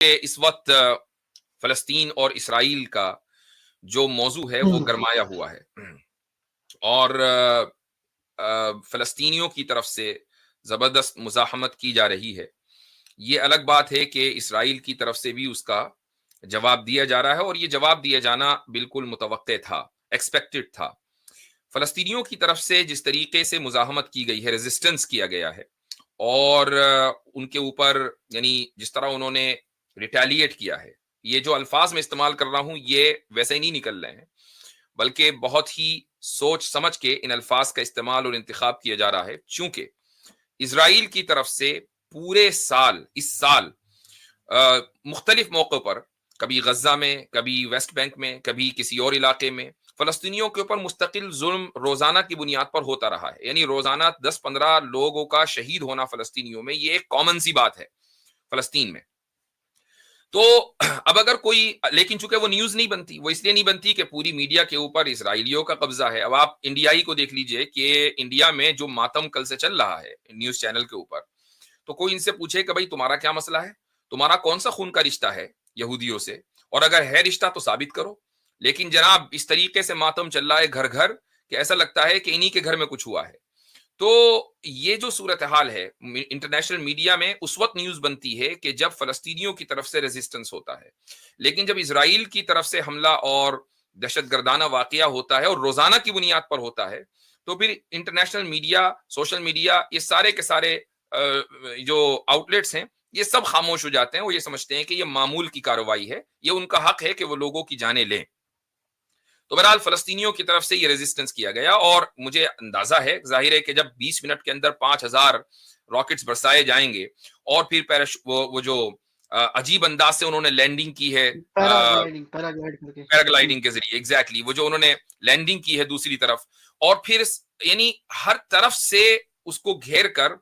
اس وقت فلسطین اور اسرائیل کا جو موضوع ہے وہ گرمایا ہوا ہے اور فلسطینیوں کی طرف سے زبردست مزاحمت کی جا رہی ہے. یہ الگ بات ہے کہ اسرائیل کی طرف سے بھی اس کا جواب دیا جا رہا ہے اور یہ جواب دیا جانا بالکل متوقع تھا، ایکسپیکٹڈ تھا. فلسطینیوں کی طرف سے جس طریقے سے مزاحمت کی گئی ہے، ریزسٹنس کیا گیا ہے اور ان کے اوپر یعنی جس طرح انہوں نے ریٹیلیٹ کیا ہے، یہ جو الفاظ میں استعمال کر رہا ہوں یہ ویسے ہی نہیں نکل رہے ہیں، بلکہ بہت ہی سوچ سمجھ کے ان الفاظ کا استعمال اور انتخاب کیا جا رہا ہے. چونکہ اسرائیل کی طرف سے پورے سال اس سال مختلف موقعوں پر، کبھی غزہ میں، کبھی ویسٹ بینک میں، کبھی کسی اور علاقے میں، فلسطینیوں کے اوپر مستقل ظلم روزانہ کی بنیاد پر ہوتا رہا ہے. یعنی روزانہ 10-15 لوگوں کا شہید ہونا فلسطینیوں میں یہ ایک کامن سی بات ہے فلسطین میں. تو اب اگر کوئی، لیکن چونکہ وہ نیوز نہیں بنتی، وہ اس لیے نہیں بنتی کہ پوری میڈیا کے اوپر اسرائیلیوں کا قبضہ ہے. اب آپ انڈیائی کو دیکھ لیجئے کہ انڈیا میں جو ماتم کل سے چل رہا ہے نیوز چینل کے اوپر، تو کوئی ان سے پوچھے کہ بھائی تمہارا کیا مسئلہ ہے، تمہارا کون سا خون کا رشتہ ہے یہودیوں سے، اور اگر ہے رشتہ تو ثابت کرو. لیکن جناب اس طریقے سے ماتم چل رہا ہے گھر گھر کہ ایسا لگتا ہے کہ انہی کے گھر میں کچھ ہوا ہے. تو یہ جو صورتحال ہے انٹرنیشنل میڈیا میں اس وقت نیوز بنتی ہے کہ جب فلسطینیوں کی طرف سے ریزسٹنس ہوتا ہے، لیکن جب اسرائیل کی طرف سے حملہ اور دہشت گردانہ واقعہ ہوتا ہے اور روزانہ کی بنیاد پر ہوتا ہے، تو پھر انٹرنیشنل میڈیا، سوشل میڈیا، یہ سارے کے سارے جو آؤٹ لیٹس ہیں یہ سب خاموش ہو جاتے ہیں. وہ یہ سمجھتے ہیں کہ یہ معمول کی کارروائی ہے، یہ ان کا حق ہے کہ وہ لوگوں کی جانیں لیں. تو بہرحال فلسطینیوں کی طرف سے یہ ریزسٹنس کیا گیا اور مجھے اندازہ ہے، ظاہر ہے کہ جب 20 منٹ کے اندر 5000 راکٹس برسائے جائیں گے اور پھر وہ جو عجیب انداز سے انہوں نے لینڈنگ کی ہے پیراگلائڈنگ کے ذریعے، ایگزیکٹلی وہ جو انہوں نے لینڈنگ کی ہے دوسری طرف، اور پھر یعنی ہر طرف سے اس کو گھیر کر،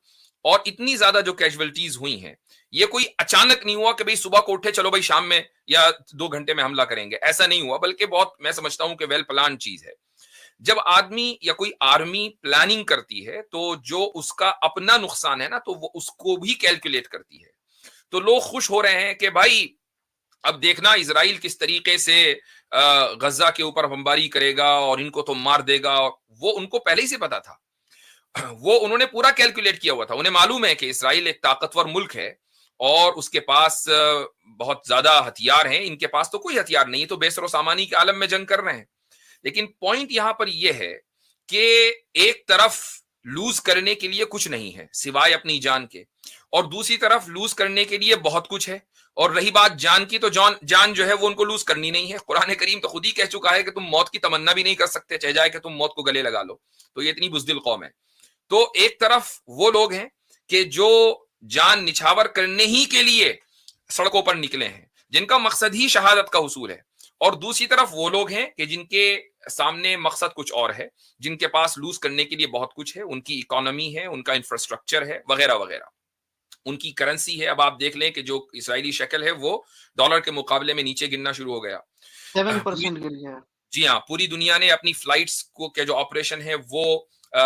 اور اتنی زیادہ جو کیجویلٹیز ہوئی ہیں، یہ کوئی اچانک نہیں ہوا کہ بھئی صبح کو اٹھے چلو بھئی شام میں یا 2 گھنٹے میں حملہ کریں گے، ایسا نہیں ہوا، بلکہ بہت میں سمجھتا ہوں کہ ویل پلان چیز ہے. جب آدمی یا کوئی آرمی پلاننگ کرتی ہے تو جو اس کا اپنا نقصان ہے نا، تو وہ اس کو بھی کیلکولیٹ کرتی ہے. تو لوگ خوش ہو رہے ہیں کہ بھائی اب دیکھنا اسرائیل کس طریقے سے غزہ کے اوپر بمباری کرے گا اور ان کو تو مار دے گا. وہ ان کو پہلے ہی سے پتا تھا، وہ انہوں نے پورا کیلکولیٹ کیا ہوا تھا. انہیں معلوم ہے کہ اسرائیل ایک طاقتور ملک ہے اور اس کے پاس بہت زیادہ ہتھیار ہیں، ان کے پاس تو کوئی ہتھیار نہیں، تو بے سر و سامانی کے عالم میں جنگ کر رہے ہیں. لیکن پوائنٹ یہاں پر یہ ہے کہ ایک طرف لوز کرنے کے لیے کچھ نہیں ہے سوائے اپنی جان کے، اور دوسری طرف لوز کرنے کے لیے بہت کچھ ہے. اور رہی بات جان کی، تو جان جو ہے وہ ان کو لوز کرنی نہیں ہے. قرآن کریم تو خود ہی کہہ چکا ہے کہ تم موت کی تمنا بھی نہیں کر سکتے، چاہے جائے کہ تم موت کو گلے لگا لو. تو یہ اتنی بزدل قوم ہے. تو ایک طرف وہ لوگ ہیں کہ جو جان نچھاور کرنے ہی کے لیے سڑکوں پر نکلے ہیں، جن کا مقصد ہی شہادت کا حصول ہے، اور دوسری طرف وہ لوگ ہیں کہ جن کے سامنے مقصد کچھ اور ہے، جن کے پاس لوز کرنے کے لیے بہت کچھ ہے، ان کی اکانومی ہے، ان کا انفراسٹرکچر ہے، وغیرہ وغیرہ، ان کی کرنسی ہے. اب آپ دیکھ لیں کہ جو اسرائیلی شکل ہے وہ ڈالر کے مقابلے میں نیچے گرنا شروع ہو گیا، 7% کے لیے. جی ہاں، پوری دنیا نے اپنی فلائٹس کو کے جو آپریشن ہے وہ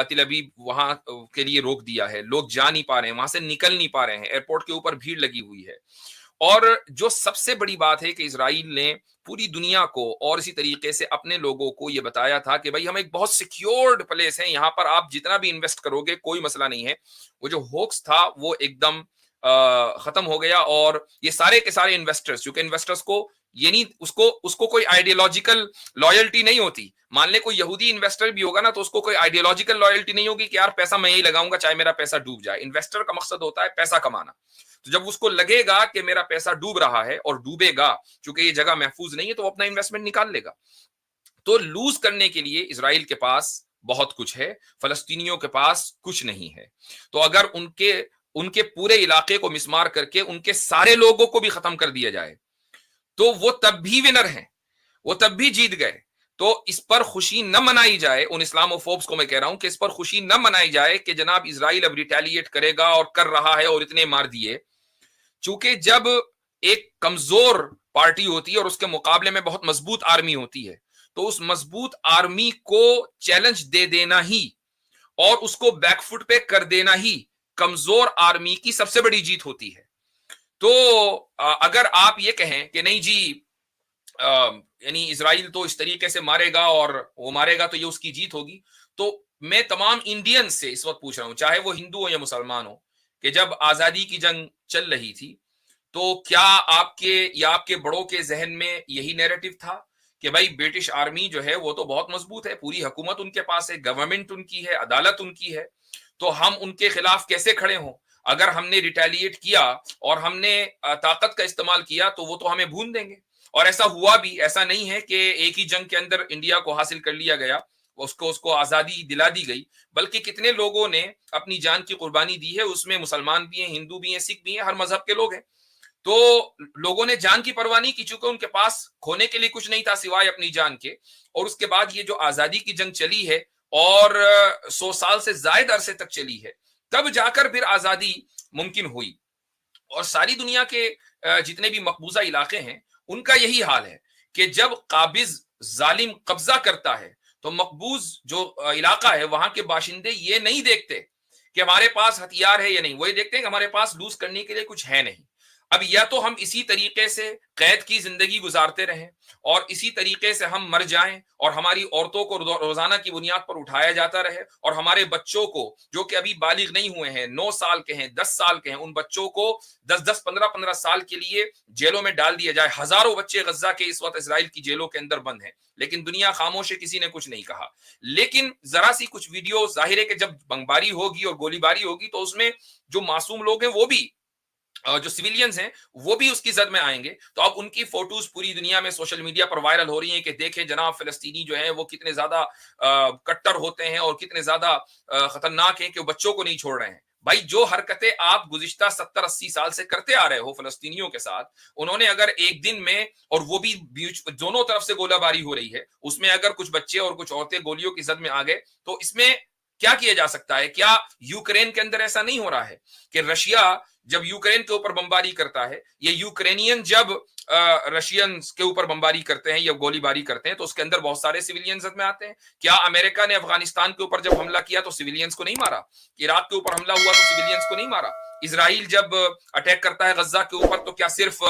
تل ابیب وہاں کے لیے روک دیا ہے. لوگ جا نہیں پا رہے ہیں، وہاں سے نکل نہیں پا رہے ہیں، ایئرپورٹ کے اوپر بھیڑ لگی ہوئی ہے. اور جو سب سے بڑی بات ہے کہ اسرائیل نے پوری دنیا کو اور اسی طریقے سے اپنے لوگوں کو یہ بتایا تھا کہ بھائی ہم ایک بہت سیکیورڈ پلیس ہیں، یہاں پر آپ جتنا بھی انویسٹ کرو گے کوئی مسئلہ نہیں ہے. وہ جو ہوکس تھا وہ ایک دم ختم ہو گیا. اور یہ سارے کے سارے انویسٹرز، چونکہ انویسٹرز کو یہ نہیں، اس کو کوئی آئیڈیالوجیکل لائلٹی نہیں ہوتی. مان لے کوئی یہودی انویسٹر بھی ہوگا نا، تو اس کو کوئی آئیڈیالوجیکل لائلٹی نہیں ہوگی کہ یار پیسہ میں یہی لگاؤں گا چاہے میرا پیسہ ڈوب جائے. انویسٹر کا مقصد ہوتا ہے پیسہ کمانا. تو جب اس کو لگے گا کہ میرا پیسہ ڈوب رہا ہے اور ڈوبے گا، چونکہ یہ جگہ محفوظ نہیں ہے، تو وہ اپنا انویسٹمنٹ نکال لے گا. تو لوز کرنے کے لیے اسرائیل کے پاس بہت کچھ ہے، فلسطینیوں کے پاس کچھ نہیں ہے. تو اگر ان کے پورے علاقے کو مسمار کر کے ان کے سارے لوگوں کو بھی ختم کر دیا جائے تو وہ تب بھی ونر ہیں، وہ تب بھی جیت گئے. تو اس پر خوشی نہ منائی جائے، ان اسلاموفوبس کو میں کہہ رہا ہوں کہ اس پر خوشی نہ منائی جائے کہ جناب اسرائیل اب ریٹیلیٹ کرے گا اور کر رہا ہے اور اتنے مار دیے. چونکہ جب ایک کمزور پارٹی ہوتی ہے اور اس کے مقابلے میں بہت مضبوط آرمی ہوتی ہے، تو اس مضبوط آرمی کو چیلنج دے دینا ہی اور اس کو بیک فٹ پہ کر دینا ہی کمزور آرمی کی سب سے بڑی جیت ہوتی ہے. تو اگر آپ یہ کہیں کہ نہیں جی یعنی اسرائیل تو اس طریقے سے مارے گا اور وہ مارے گا تو یہ اس کی جیت ہوگی، تو میں تمام انڈین سے اس وقت پوچھ رہا ہوں، چاہے وہ ہندو ہو یا مسلمان ہو، کہ جب آزادی کی جنگ چل رہی تھی تو کیا آپ کے یا آپ کے بڑوں کے ذہن میں یہی نیریٹو تھا کہ بھائی برٹش آرمی جو ہے وہ تو بہت مضبوط ہے، پوری حکومت ان کے پاس ہے، گورنمنٹ ان کی ہے، عدالت ان کی ہے، تو ہم ان کے خلاف کیسے کھڑے ہوں؟ اگر ہم نے ریٹیلیٹ کیا اور ہم نے طاقت کا استعمال کیا تو وہ تو ہمیں بھون دیں گے۔ اور ایسا ہوا بھی، ایسا نہیں ہے کہ ایک ہی جنگ کے اندر انڈیا کو حاصل کر لیا گیا، اس کو آزادی دلا دی گئی، بلکہ کتنے لوگوں نے اپنی جان کی قربانی دی ہے، اس میں مسلمان بھی ہیں، ہندو بھی ہیں، سکھ بھی ہیں، ہر مذہب کے لوگ ہیں۔ تو لوگوں نے جان کی پرواہ نہیں کی، چونکہ ان کے پاس کھونے کے لیے کچھ نہیں تھا سوائے اپنی جان کے۔ اور اس کے بعد یہ جو آزادی کی جنگ چلی ہے اور 100 سال سے زائد عرصے تک چلی ہے، تب جا کر پھر آزادی ممکن ہوئی۔ اور ساری دنیا کے جتنے بھی مقبوضہ علاقے ہیں ان کا یہی حال ہے کہ جب قابض ظالم قبضہ کرتا ہے تو مقبوض جو علاقہ ہے وہاں کے باشندے یہ نہیں دیکھتے کہ ہمارے پاس ہتھیار ہے یا نہیں، وہ یہ دیکھتے ہیں کہ ہمارے پاس لوز کرنے کے لیے کچھ ہے نہیں۔ اب یا تو ہم اسی طریقے سے قید کی زندگی گزارتے رہیں اور اسی طریقے سے ہم مر جائیں اور ہماری عورتوں کو روزانہ کی بنیاد پر اٹھایا جاتا رہے، اور ہمارے بچوں کو جو کہ ابھی بالغ نہیں ہوئے ہیں، 9 سال کے ہیں، 10 سال کے ہیں، ان بچوں کو 10 15 سال کے لیے جیلوں میں ڈال دیا جائے۔ ہزاروں بچے غزہ کے اس وقت اسرائیل کی جیلوں کے اندر بند ہیں، لیکن دنیا خاموش ہے، کسی نے کچھ نہیں کہا۔ لیکن ذرا سی کچھ ویڈیو، ظاہر ہے کہ جب بمباری ہوگی اور گولی باری ہوگی تو اس میں جو معصوم لوگ ہیں وہ بھی، جو سویلینز ہیں وہ بھی اس کی زد میں آئیں گے۔ تو اب ان کی فوٹوز پوری دنیا میں سوشل میڈیا پر وائرل ہو رہی ہیں کہ دیکھیں جناب فلسطینی جو ہیں وہ کتنے زیادہ کٹر ہوتے ہیں اور کتنے زیادہ خطرناک ہیں کہ وہ بچوں کو نہیں چھوڑ رہے ہیں۔ بھائی جو حرکتیں آپ گزشتہ 70-80 سال سے کرتے آ رہے ہو فلسطینیوں کے ساتھ، انہوں نے اگر ایک دن میں، اور وہ بھی دونوں طرف سے گولہ باری ہو رہی ہے، اس میں اگر کچھ بچے اور کچھ عورتیں گولیوں کی زد میں آ گئے تو اس میں کیا کیا جا سکتا ہے؟ کیا یوکرین کے اندر ایسا نہیں ہو رہا ہے کہ رشیا جب یوکرین کے اوپر بمباری کرتا ہے، یا یوکرینین جب رشینز کے اوپر بمباری کرتے ہیں یا گولی باری کرتے ہیں تو اس کے اندر بہت سارے سویلینز میں آتے ہیں؟ کیا امریکہ نے افغانستان کے اوپر جب حملہ کیا تو سویلینز کو نہیں مارا؟ عراق کے اوپر حملہ ہوا تو سویلینز کو نہیں مارا؟ اسرائیل جب اٹیک کرتا ہے غزہ کے اوپر تو کیا صرف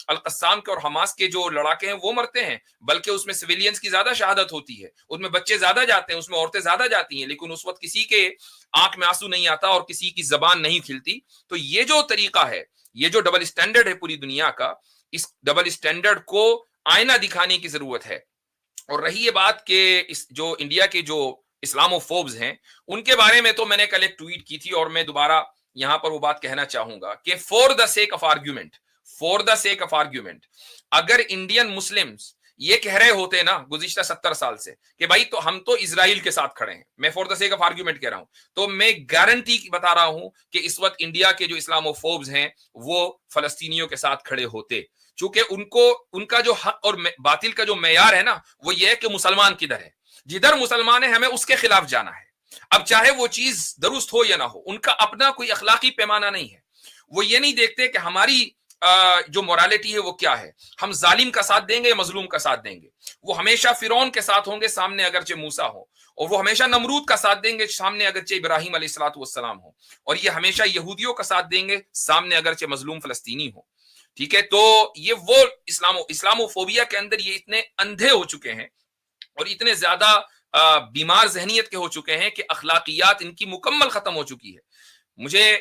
القسام کے اور حماس کے جو لڑاکے ہیں وہ مرتے ہیں؟ بلکہ اس میں سویلینز کی زیادہ شہادت ہوتی ہے، اس میں بچے زیادہ جاتے ہیں، اس میں عورتیں زیادہ جاتی ہیں، لیکن اس وقت کسی کے آنکھ میں آنسو نہیں آتا اور کسی کی زبان نہیں کھلتی۔ تو یہ جو طریقہ ہے، یہ جو ڈبل اسٹینڈرڈ ہے پوری دنیا کا، اس ڈبل اسٹینڈرڈ کو آئینہ دکھانے کی ضرورت ہے۔ اور رہی یہ بات کہ جو انڈیا کے جو اسلامو فوبز ہیں ان کے بارے میں، تو میں نے کل ایک ٹویٹ کی تھی اور میں دوبارہ یہاں پر وہ بات کہنا چاہوں گا کہ for the sake of argument, اگر انڈین مسلمز یہ کہہ رہے ہوتے نا گزشتہ 70 سال سے کہ بھائی تو ہم تو اسرائیل کے ساتھ کھڑے ہیں، میں for the sake of argument کہہ رہا ہوں، تو میں گارنٹی بتا رہا ہوں کہ اس وقت انڈیا کے جو اسلامو فوبز ہیں وہ فلسطینیوں کے ساتھ کھڑے ہوتے، چونکہ ان کا جو حق اور باطل کا جو معیار ہے نا وہ یہ ہے کہ مسلمان کدھر ہے، جدھر مسلمان ہے ہمیں اس کے خلاف جانا ہے۔ اب چاہے وہ چیز درست ہو یا نہ ہو، ان کا اپنا کوئی اخلاقی پیمانہ نہیں ہے، وہ یہ نہیں دیکھتے کہ ہماری جو مورالٹی ہے وہ کیا ہے، ہم ظالم کا ساتھ دیں گے یا مظلوم کا ساتھ دیں گے۔ وہ ہمیشہ فرعون کے ساتھ ہوں گے سامنے اگرچہ موسیٰ ہو، اور وہ ہمیشہ نمرود کا ساتھ دیں گے سامنے اگرچہ ابراہیم علیہ الصلوۃ والسلام ہو، اور یہ ہمیشہ یہودیوں کا ساتھ دیں گے سامنے اگرچہ مظلوم فلسطینی ہو۔ ٹھیک ہے، تو یہ وہ اسلاموفوبیا کے اندر یہ اتنے اندھے ہو چکے ہیں اور اتنے زیادہ بیمار ذہنیت کے ہو چکے ہیں کہ اخلاقیات ان کی مکمل ختم ہو چکی ہے۔ مجھے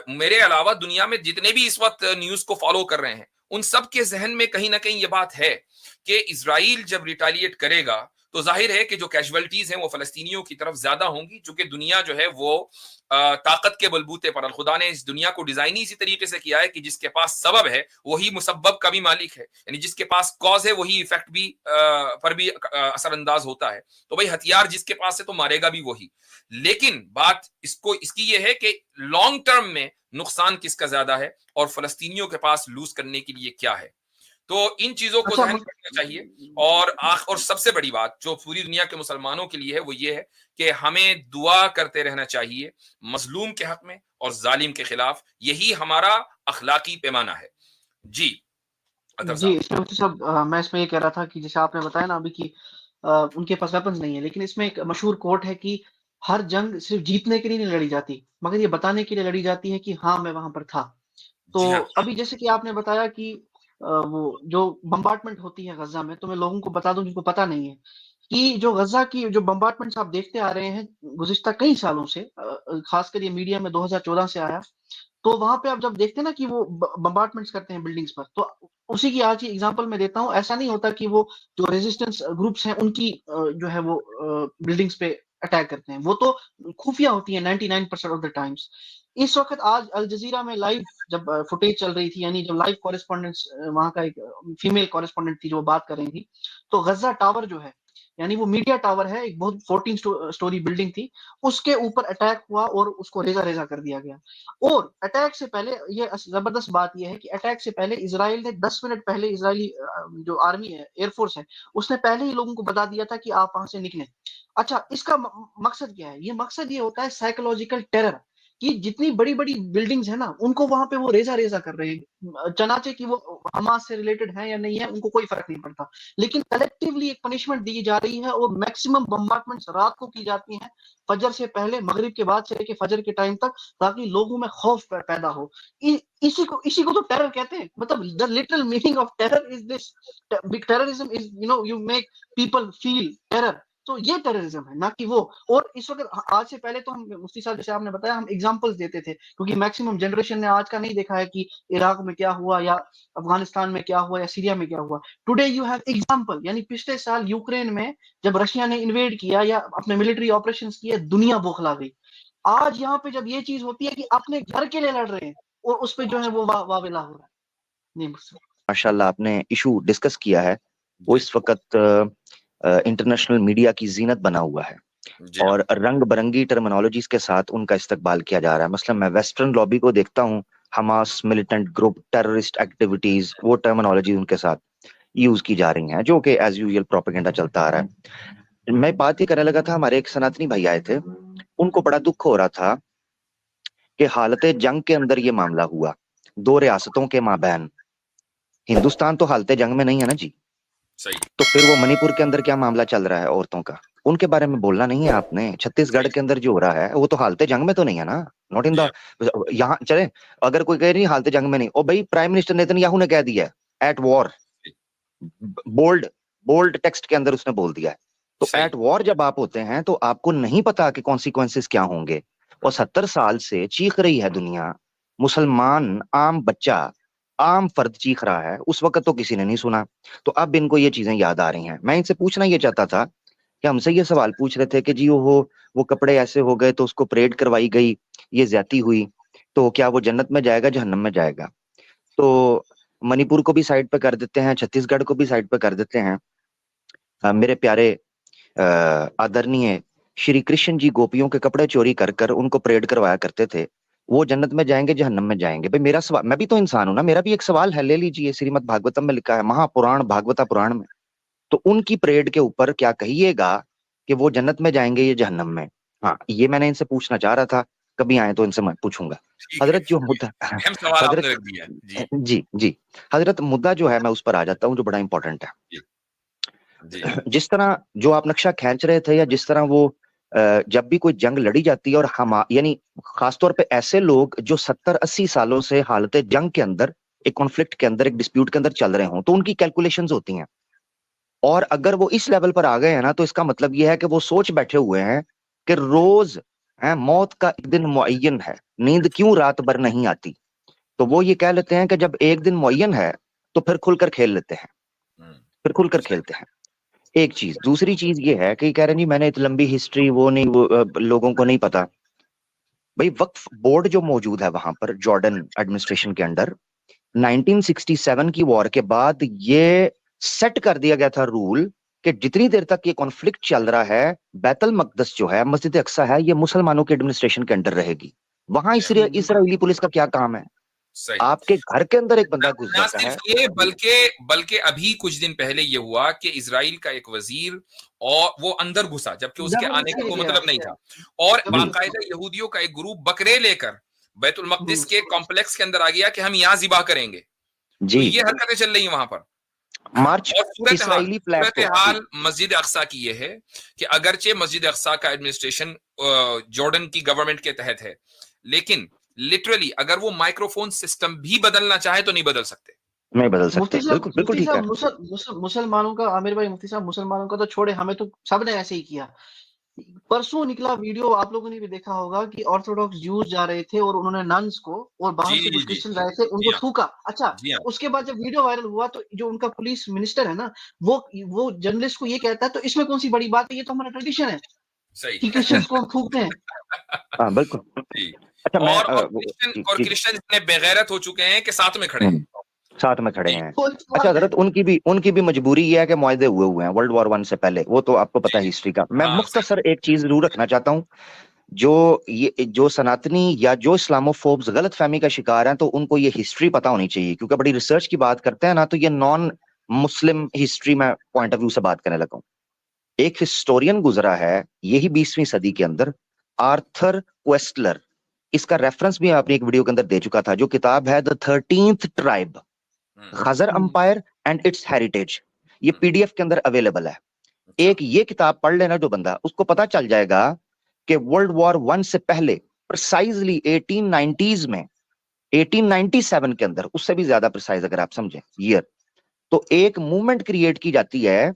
میرے علاوہ دنیا میں جتنے بھی اس وقت نیوز کو فالو کر رہے ہیں ان سب کے ذہن میں کہیں نہ کہیں یہ بات ہے کہ اسرائیل جب ریٹیلیٹ کرے گا تو ظاہر ہے کہ جو کیجویلٹیز ہیں وہ فلسطینیوں کی طرف زیادہ ہوں گی، چونکہ دنیا جو ہے وہ طاقت کے بلبوتے پر، خدا نے اس دنیا کو ڈیزائن ہی اسی طریقے سے کیا ہے کہ جس کے پاس سبب ہے وہی مسبب کا بھی مالک ہے، یعنی جس کے پاس کاز ہے وہی ایفیکٹ بھی پر بھی اثر انداز ہوتا ہے۔ تو بھائی ہتھیار جس کے پاس ہے تو مارے گا بھی وہی، لیکن بات اس کی یہ ہے کہ لانگ ٹرم میں نقصان کس کا زیادہ ہے اور فلسطینیوں کے پاس لوز کرنے کے لیے کیا ہے۔ تو ان چیزوں کو ذہن میں رکھنا چاہیے، اور سب سے بڑی بات جو پوری دنیا کے مسلمانوں کے لیے ہے وہ یہ ہے کہ ہمیں دعا کرتے رہنا چاہیے مظلوم کے حق میں اور ظالم کے خلاف، یہی ہمارا اخلاقی پیمانہ ہے۔ جی جی صاحب، میں اس میں یہ کہہ رہا تھا کہ جیسے آپ نے بتایا نا ابھی کہ ان کے پاس ویپنز نہیں ہے، لیکن اس میں ایک مشہور کوٹ ہے کہ ہر جنگ صرف جیتنے کے لیے نہیں لڑی جاتی مگر یہ بتانے کے لیے لڑی جاتی ہے کہ ہاں میں وہاں پر تھا۔ تو جی ہاں ابھی جیسے کہ آپ نے بتایا کہ وہ جو بمبارٹمنٹ ہوتی ہے غزہ میں، تو میں لوگوں کو بتا دوں جن کو پتہ نہیں ہے کہ جو غزہ کی جو بمبارٹمنٹس آپ دیکھتے آ رہے ہیں گزشتہ کئی سالوں سے، خاص کر یہ میڈیا میں 2014 سے آیا، تو وہاں پہ آپ جب دیکھتے ہیں نا کہ وہ بمبارٹمنٹس کرتے ہیں بلڈنگز پر، تو اسی کی آج کی ایگزامپل میں دیتا ہوں. ایسا نہیں ہوتا کہ وہ جو ریزسٹنس گروپس ہیں ان کی جو ہے وہ بلڈنگز پہ اٹیک کرتے ہیں، وہ تو خفیہ ہوتی ہیں 99% آف دا ٹائمس. اس وقت آج الجزیرہ میں لائیو جب فوٹیج چل رہی تھی، یعنی جو لائیو کورسپونڈنٹس وہاں کا ایک فیمیل کورسپونڈنٹ تھی جو بات کر رہی تھی، تو غزہ ٹاور جو ہے، یعنی وہ میڈیا ٹاور ہے، ایک بہت 14 سٹوری بلڈنگ تھی، اس کے اوپر اٹیک ہوا اور اس کو ریزہ ریزہ کر دیا گیا. اور اٹیک سے پہلے یہ زبردست بات یہ ہے کہ اٹیک سے پہلے اسرائیل نے 10 منٹ پہلے، اسرائیلی جو آرمی ہے، ایئر فورس ہے، اس نے پہلے ہی لوگوں کو بتا دیا تھا کہ آپ وہاں سے نکلیں. اچھا، اس کا مقصد کیا ہے؟ یہ مقصد یہ ہوتا ہے سائیکولوجیکل ٹیرر، کہ جتنی بڑی بڑی بلڈنگز ہیں نا ان کو وہاں پہ وہ ریزہ ریزہ کر رہے ہیں، چنانچہ کہ وہ حماس سے ریلیٹڈ ہیں یا نہیں ہے ان کو کوئی فرق نہیں پڑتا، لیکن کلیکٹیولی ایک پنشمنٹ دی جا رہی ہے، اور میکسیمم بمبارٹمنٹس رات کو کی جاتی ہیں، فجر سے پہلے، مغرب کے بعد سے لے کے فجر کے ٹائم تک، تاکہ لوگوں میں خوف پیدا ہو. اسی کو تو ٹیرر کہتے ہیں. مطلب the literal meaning of terror is this. Terrorism is, you make people feel terror. تو یہ ٹیررزم ہے، نہ کہ وہ. اور اس وقت آج سے پہلے تو ہم مفتی صاحب جیسے آپ نے بتایا ہم ایگزامپلس دیتے تھے، کیونکہ میکسیمم جنریشن نے آج کا نہیں دیکھا ہے کہ عراق میں کیا ہوا یا افغانستان میں کیا ہوا یا سیریا میں کیا ہوا. ٹوڈے یو ہیو ایگزامپل، یعنی پچھلے سال یوکرین میں جب رشیا نے انویڈ کیا یا اپنے ملٹری آپریشنز کیے، دنیا بوکھلا گئی. آج یہاں پہ جب یہ چیز ہوتی ہے کہ اپنے گھر کے لیے لڑ رہے ہیں اور اس پہ جو ہے وہ واویلا ہو رہا ہے. نہیں ماشاء اللہ آپ نے ایشو ڈسکس کیا ہے، وہ جی اس وقت انٹرنیشنل میڈیا کی زینت بنا ہوا ہے، جی ہاں اور رنگ برنگی ٹرمنالوجیز کے ساتھ ان کا استقبال کیا جا رہا ہے. مثلا میں ویسٹرن لابی کو دیکھتا ہوں، Hamas militant group, terrorist activities, وہ ٹرمنالوجی ان کے ساتھ یوز کی جا رہی ہیں، جو کہ ایز یوزل پروپیگنڈا چلتا آ رہا ہے. میں بات یہ کرنے لگا تھا، ہمارے ایک سناتنی بھائی آئے تھے، ان کو بڑا دکھ ہو رہا تھا کہ حالت جنگ کے اندر یہ معاملہ ہوا، دو ریاستوں کے مابین. ہندوستان تو حالت جنگ میں نہیں ہے نا جی، صحیح تو پھر وہ منی پور کے اندر کیا معاملہ چل رہا ہے عورتوں کا، ان کے بارے میں بولنا نہیں ہے آپ نے. چھتیس گڑھ صحیح کے اندر جو ہو رہا ہے وہ تو حالت جنگ میں تو نہیں ہے نا، ناٹ ان جی دا. ہاں یہاں چلے اگر کوئی کہہ رہی حالت جنگ میں نہیں، او بھائی پرائم منسٹر نیتن یاہو نے کہہ دیا ایٹ وار، بولڈ بولڈ ٹیکسٹ کے اندر اس نے بول دیا ہے. تو صحیح ایٹ وار جب آپ ہوتے ہیں تو آپ کو نہیں پتا کہ کانسیکوینسز کیا ہوں گے. اور 70 سال سے چیخ رہی ہے دنیا، مسلمان عام بچہ، عام فرد چیخ رہا ہے، اس وقت تو کسی نے نہیں سنا. تو اب ان کو یہ چیزیں یاد آ رہی ہیں. میں ان سے پوچھنا یہ چاہتا تھا کہ ہم سے یہ سوال پوچھ رہے تھے کہ جی وہ کپڑے ایسے ہو گئے تو اس کو پریڈ کروائی گئی، یہ زیادتی ہوئی، تو کیا وہ جنت میں جائے گا جہنم میں جائے گا؟ تو منی پور کو بھی سائڈ پہ کر دیتے ہیں، چھتیس گڑھ کو بھی سائڈ پہ کر دیتے ہیں. میرے پیارے آدرنیے شری کرشن جی گوپیوں کے کپڑے چوری کر کر ان کو پریڈ کروایا کرتے تھے، وہ جنت میں جائیں گے جہنم میں جائیں گے؟ بھائی میرا سوال، میں بھی تو انسان ہوں نا، میرا بھی ایک سوال ہے، لے لیجیے. سریمد بھاگوتم میں لکھا ہے، مہا پران بھاگوتا پران میں، تو ان کی پریڈ کے اوپر کیا کہیے گا کہ وہ جنت میں جائیں گے یا جہنم میں؟ ہاں یہ میں نے ان سے پوچھنا چاہ رہا تھا، کبھی آئے تو ان سے میں پوچھوں گا. ٹھیک ہے، حضرت جو یہ مدعا اہم سوال آپ نے حضرت رکھ دیا ہے. جی جی جی حضرت مدعا جو ہے میں اس پر آ جاتا ہوں جو بڑا امپورٹنٹ ہے. جی جی جس طرح جو آپ نقشہ کھینچ رہے تھے، یا جس طرح وہ جب بھی کوئی جنگ لڑی جاتی ہے، اور ہم یعنی خاص طور پہ ایسے لوگ جو 70-80 سالوں سے حالت جنگ کے اندر، ایک کانفلکٹ کے اندر، ایک ڈسپیوٹ کے اندر چل رہے ہوں، تو ان کی کیلکولیشنز ہوتی ہیں. اور اگر وہ اس لیول پر آ گئے ہیں نا، تو اس کا مطلب یہ ہے کہ وہ سوچ بیٹھے ہوئے ہیں کہ روز موت کا ایک دن معین ہے، نیند کیوں رات بھر نہیں آتی. تو وہ یہ کہہ لیتے ہیں کہ جب ایک دن معین ہے تو پھر کھل کر کھیل لیتے ہیں، پھر کھل کر صحیح کھیلتے ہیں. ایک چیز. دوسری چیز یہ ہے کہ کہہ رہے ہیں جی میں نے اتنی لمبی ہسٹری وہ نہیں، وہ لوگوں کو نہیں پتا. بھائی وقف بورڈ جو موجود ہے وہاں پر جارڈن ایڈمنسٹریشن کے انڈر، 1967 کی وار کے بعد یہ سیٹ کر دیا گیا تھا رول کہ جتنی دیر تک یہ کانفلکٹ چل رہا ہے، بیت المقدس جو ہے، مسجد اقصی ہے، یہ مسلمانوں کے ایڈمنسٹریشن کے انڈر رہے گی. وہاں اسرائیلی پولیس کا کیا کام ہے؟ صحیح. آپ کے گھر کے اندر ایک بندہ گھس نہ جاتا ہے. صرف یہ بلکہ ابھی کچھ دن پہلے یہ ہوا کہ اسرائیل کا ایک وزیر اور وہ اندر گھسا جبکہ اس کے آنے کا کوئی مطلب نہیں تھا، اور باقاعدہ یہودیوں کا ایک گروپ بکرے لے کر بیت المقدس کے کمپلیکس کے اندر آ گیا کہ ہم یہاں ذبح کریں گے. تو جی یہ حرکتیں چل رہی ہیں وہاں پر. مارچ اور اسرائیلی فلیگ کو صورتحال مسجد اقصی کی یہ ہے کہ اگرچہ مسجد اقصی کا ایڈمنسٹریشن جارڈن کی گورنمنٹ کے تحت ہے، لیکن لٹرلی اگر وہ مائکروفون سسٹم بھی بدلنا چاہے تو نہیں بدل سکتے. نہیں بدل سکتے. مفتی بالکل بالکل ٹھیک ہے. صاحب مسلمانوں کا، عامر بھائی مفتی صاحب مسلمانوں کا تو چھوڑے، ہمیں تو سب نے ایسے ہی کیا. پرسوں نکلا ویڈیو، آپ لوگوں نے بھی دیکھا ہوگا کہ آرتھوڈاکس جوز جا رہے تھے اور انہوں نے ننس کو اور باہر جی سے جی کچھ جی کرسچن آئے تھے ان جی کو ہاں تھوکا. اچھا جی ہاں اس کے بعد جب ویڈیو وائرل ہوا تو جو ان کا پولیس منسٹر ہے نا، وہ جرنلسٹ کو یہ کہتا ہے تو اس میں کون سی بڑی بات ہے، یہ تو ہمارا ٹریڈیشن ہے صحیح. کہ کرسچنس کو ہم تھوکتے ہیں. ہاں بالکل. جی. اچھا میں اور کرسچن اتنے بےغیرت ہو چکے ہیں کہ ساتھ میں کھڑے ہیں. ساتھ میں کھڑے جی ہیں. اچھا حضرت ان کی بھی مجبوری یہ ہے کہ معاہدے ہوئے ہیں World War I سے پہلے، وہ تو آپ کو پتا ہے ہسٹری کا. میں ہاں مختصر ایک چیز ضرور رکھنا چاہتا ہوں. جو سناتنی یا جو اسلاموفوبز غلط فہمی کا شکار ہیں تو ان کو یہ ہسٹری پتا ہونی چاہیے، کیونکہ بڑی ریسرچ کی بات کرتے ہیں نا تو یہ نان مسلم ہسٹری میں پوائنٹ آف ویو سے بات کرنے لگا ہوں. ایک ہسٹورین گزرا ہے یہی 20ویں صدی کے اندر، آرتھر کویسٹلر. اس کا ریفرنس بھی آپ نے ایک ویڈیو کے اندر دے چکا تھا، جو کتاب ہے The 13th Tribe Khazar empire and its heritage. یہ PDF کے اندر اویلیبل ہے. ایک یہ کتاب پڑھ لینا جو بندہ، اس کو پتا چل جائے گا کہ World War I سے پہلے پرسائزلی 1890s میں 1897 کے اندر، اس سے بھی زیادہ پرسائز اگر آپ سمجھیں ایئر، تو ایک موومنٹ کریٹ کی جاتی ہے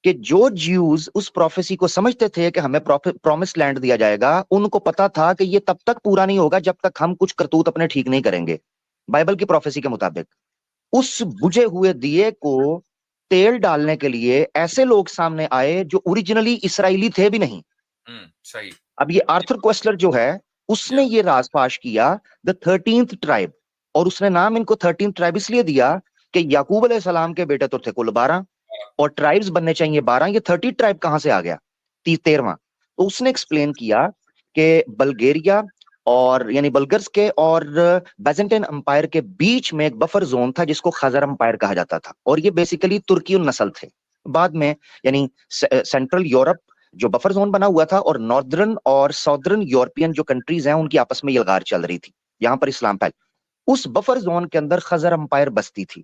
کہ جو جیوز اس پروفیسی کو سمجھتے تھے کہ ہمیں پرومس لینڈ دیا جائے گا، ان کو پتا تھا کہ یہ تب تک پورا نہیں ہوگا جب تک ہم کچھ کرتوت اپنے ٹھیک نہیں کریں گے. بائبل کی پروفیسی کے مطابق اس بجھے ہوئے دیے کو تیل ڈالنے کے لیے ایسے لوگ سامنے آئے جو اوریجنلی اسرائیلی تھے بھی نہیں. صحیح. اب یہ آرتھر کویسٹلر جو ہے اس نے یہ راز فاش کیا The 13th Tribe، اور اس نے نام ان کو 13th Tribe اس لیے دیا کہ یعقوب علیہ السلام کے بیٹے تو تھے کل 12 اور ٹرائبز بننے چاہیے 12، یہ 30 ٹرائب کہاں سے آ گیا 13واں. تو اس نے ایکسپلین کیا کہ بلگیریا اور یعنی بلگرز کے اور بیزنٹین امپائر کے بیچ میں ایک بفر زون تھا جس کو خزر امپائر کہا جاتا تھا، اور یہ بیسیکلی ترکی النسل تھے. بعد میں یعنی سینٹرل یورپ جو بفر زون بنا ہوا تھا اور ناردرن اور ساؤدرن یورپین جو کنٹریز ہیں ان کی آپس میں یلغار چل رہی تھی، یہاں پر اسلام پھیل. اس بفر زون کے اندر خزر امپائر بستی تھی.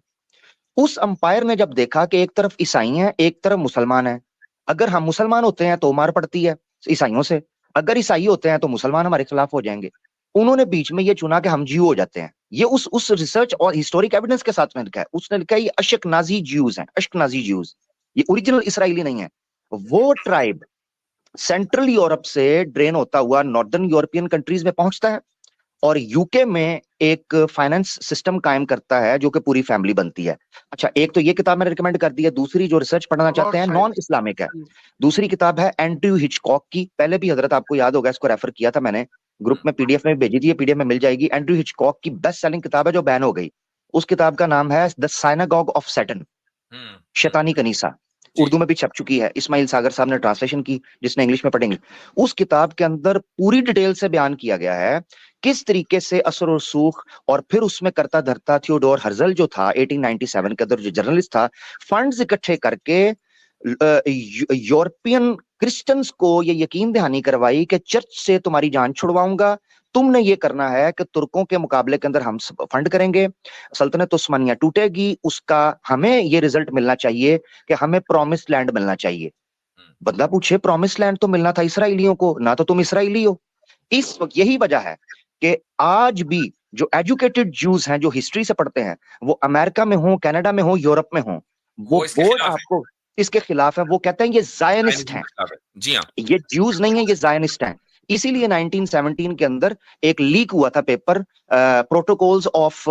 اس امپائر نے جب دیکھا کہ ایک طرف عیسائی ہیں ایک طرف مسلمان ہیں، اگر ہم مسلمان ہوتے ہیں تو مار پڑتی ہے عیسائیوں سے، اگر عیسائی ہوتے ہیں تو مسلمان ہمارے خلاف ہو جائیں گے. انہوں نے بیچ میں یہ چنا کہ ہم جیو ہو جاتے ہیں. یہ اس ریسرچ اور ہسٹورک ایویڈنس کے ساتھ میں لکھا ہے. اس نے لکھا ہے یہ اشک نازی جیوز ہیں، اشک نازی جیوز، یہ اوریجنل اسرائیلی نہیں ہے. وہ ٹرائب سینٹرل یورپ سے ڈرین ہوتا ہوا ناردرن یورپین کنٹریز میں پہنچتا ہے اور UK میں ایک فائنانس سسٹم قائم کرتا ہے جو کہ پوری فیملی بنتی ہے. اچھا ایک تو یہ کتاب میں نے ریکمینڈ کر دی ہے. دوسری جو ریسرچ پڑھنا چاہتے ہیں نان اسلامک ہے، دوسری کتاب ہے اینڈریو ہچکاک کی. پہلے بھی حضرت آپ کو یاد ہوگا اس کو ریفر کیا تھا میں نے گروپ میں، PDF میں بھیجی تھی، PDF میں مل جائے گی. اینڈریو ہچکاک کی بیسٹ سیلنگ کتاب ہے جو بین ہو گئی. اس کتاب کا نام ہے The Synagogue of Satan، شیطانی کنیسہ. اردو میں بھی چھپ چکی ہے، اسماعیل ساگر صاحب نے ٹرانسلیشن کی، جس نے انگلش میں پڑھیں گے. اس کتاب کے اندر پوری ڈیٹیل سے بیان کیا گیا ہے کس طریقے سے اثر و رسوخ، اور پھر اس میں کرتا دھرتا تھیوڈور ہرزل جو تھا 1897 کے اندر جو جرنلسٹ تھا، فنڈز اکٹھے کر کے یورپین کرسچنز کو یہ یقین دہانی کروائی کہ چرچ سے تمہاری جان چھڑواؤں گا، تم نے یہ کرنا ہے کہ ترکوں کے مقابلے کے اندر ہم فنڈ کریں گے، سلطنت عثمانیہ ٹوٹے گی، اس کا ہمیں یہ رزلٹ ملنا چاہیے کہ ہمیں پرومس لینڈ ملنا چاہیے. بندہ پوچھے پرومس لینڈ تو ملنا تھا اسرائیلیوں کو، نہ تو تم اسرائیلی ہو. اس وقت یہی وجہ ہے کہ آج بھی جو ایجوکیٹڈ جوز ہیں جو ہسٹری سے پڑھتے ہیں، وہ امریکہ میں ہوں، کینیڈا میں ہوں، یورپ میں ہوں، وہ بورڈ آپ کو اس کے خلاف ہے. وہ کہتے ہیں یہ زائنسٹ ہیں. جی ہاں، یہ جوز نہیں ہیں، یہ زائنسٹ ہیں. اسی لیے 1917 کے اندر ایک لیک ہوا تھا paper protocols of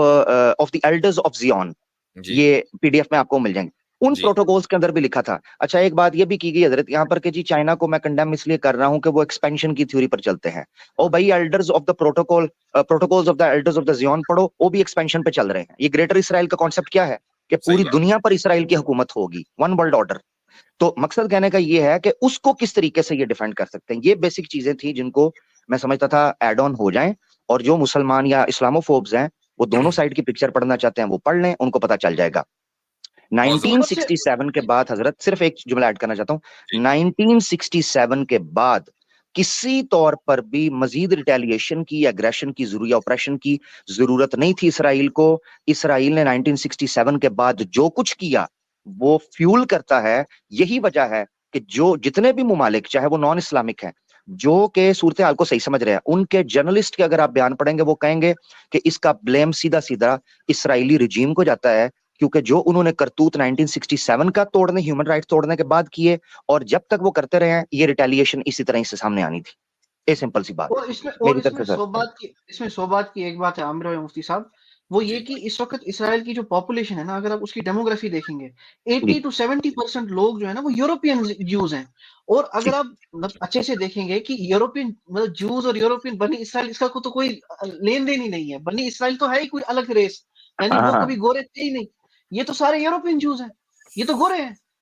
the elders of Zion, یہ PDF میں آپ کو مل جائیں گے. ان پروٹوکولز کے اندر بھی لکھا تھا. اچھا ایک بات یہ بھی کی گئی حضرت یہاں پر کہ جی چائنا کو میں کنڈیم اس لیے کر رہا ہوں کہ وہ ایکسپینشن کی تھیوری پر چلتے ہیں. او بھائی elders of the protocols of the elders of the Zion پڑھو، وہ بھی ایکسپینشن پہ چل رہے ہیں. یہ گریٹر اسرائیل کا کانسیپٹ کیا ہے کہ پوری دنیا پر اسرائیل کی حکومت ہوگی، ون ورلڈ آرڈر. تو مقصد کہنے کا یہ ہے کہ اس کو کس طریقے سے یہ ڈیفینڈ کر سکتے ہیں. یہ بیسک چیزیں تھیں جن کو میں سمجھتا تھا ایڈ آن ہو جائیں، اور جو مسلمان یا اسلاموفوبز ہیں وہ دونوں سائڈ کی پکچر پڑھنا چاہتے ہیں وہ پڑھ لیں، ان کو پتا چل جائے گا. 1967 کے بعد حضرت صرف ایک جملہ ایڈ کرنا چاہتا ہوں، 1967 کے بعد کسی طور پر بھی مزید ریٹیلیشن کی، ایگریشن کی یا آپریشن کی ضرورت نہیں تھی اسرائیل کو. اسرائیل نے 1967 کے بعد جو کچھ کیا وہ فیول کرتا ہے. یہی وجہ ہے کہ جو جتنے بھی ممالک چاہے وہ نان اسلامک ہیں جو کہ صورتحال کو صحیح سمجھ رہے ہیں، ان کے جرنلسٹ کے اگر آپ بیان پڑھیں گے وہ کہیں گے کہ اس کا بلیم سیدھا سیدھا اسرائیلی رجیم کو جاتا ہے، کیونکہ جو انہوں نے کرتوت 1967 کا توڑنے، ہیومن رائٹس توڑنے کے بعد کیے، اور جب تک وہ کرتے رہے ہیں یہ ریٹیلیشن اسی طرح اس سے سامنے آنی تھی. یہ سمپل سی بات اور ہے میری طرف سے سر. اس میں 100 بات کی ایک بات ہے عامر مفتی صاحب، وہ یہ کہ اس وقت اسرائیل کی جو پاپولیشن ہے نا، اگر آپ اس کی ڈیموگرافی دیکھیں گے 80 to 70% لوگ جو ہے نا وہ یوروپین جوز ہیں. اور اگر آپ مطلب اچھے سے دیکھیں گے کہ یوروپین مطلب جوز اور یوروپین بنی اسرائیل، اس کا تو کوئی لین دین ہی نہیں ہے. بنی اسرائیل تو ہے ہی کوئی الگ ریس، یعنی وہ کبھی گورے تھے ہی نہیں. یہ تو سارے یوروپین جوز ہیں، یہ تو گورے ہیں.